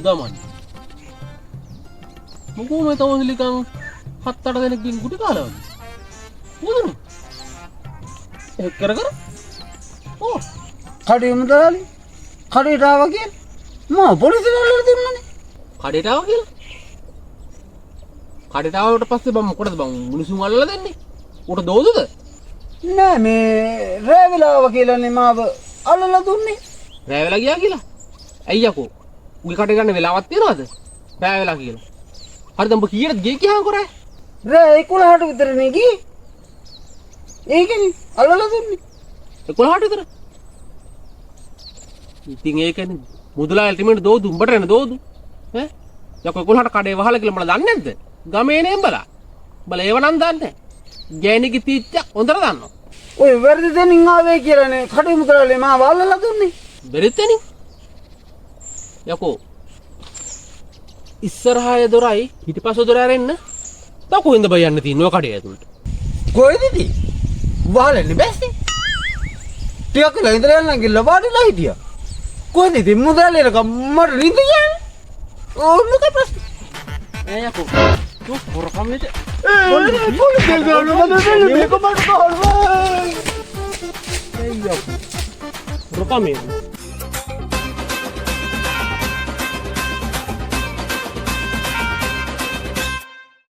දාමන්න. මොකෝ මේ තව නිකන් 7-8 දෙනෙක්ගෙන් ගුටි කාලා වගේ. මොකද? ඒක කර. ඕ කඩේ මුදලාලි. කඩේට ආවා කියලා. මම පොලිසියට වලට දුන්නානේ. කඩේට ආවා කියලා. කඩේට ආවට පස්සේ බම් මොකටද බම් මිනිසුන් අල්ලලා දෙන්නේ? උට දෝදුද? නෑ මේ රෑවිලා ආවා කියලානේ මාව අල්ලලා දුන්නේ. රෑවෙලා ගියා කියලා. ඇයි යකෝ? උගේ කඩේ ගන්න වෙලාවක් තියනවද? රෑවෙලා කියලා. හරිද උඹ කීයටද ගියේ කියහන් කරේ? රෑ 11ට විතරනේ ගියේ. ඒකනේ අල්ලලා දුන්නේ. 11ට විතර. ඉතින් ඒකනේ මුදලාලි ටිමෙන්ට දෝදු උඹට එන දෝදු. ඈ? යකෝ 11ට කඩේ වහලා කියලා මම දන්නේ නැද්ද? ගමේ නේ උඹලා. උඹලා ඒව නම් දන්නේ නැහැ. ගෑණිගේ තීච්චක් හොඳට දන්නවා. ඔය වැරදි දෙනින් ආවේ කියලානේ කඩේ මුදලාලි මාව අල්ලලා දුන්නේ. බෙරිතෙනි. යකෝ ඉස්සරහාය දොරයි පිටිපස්ස දොර ඇරෙන්න තව කොහෙන්ද බය යන්න තියෙන්නේ ඔය කඩේ ඇතුළට? කොහෙදද? වහලන්නේ බැස්සේ. ටිකක් වෙලා ඉඳලා යන්න ගිහලා වාඩිලා හිටියා. කොහෙද ඉතින් මුදලාලියක මට නිින්ද යන්නේ? ඕ මොකද ප්‍රශ්නේ? ඈ යකෝ තෝ පොරකමෙට පොලිසියට ගාන මම මේක මට බලන්න. ඒ යකෝ පොරකමෙට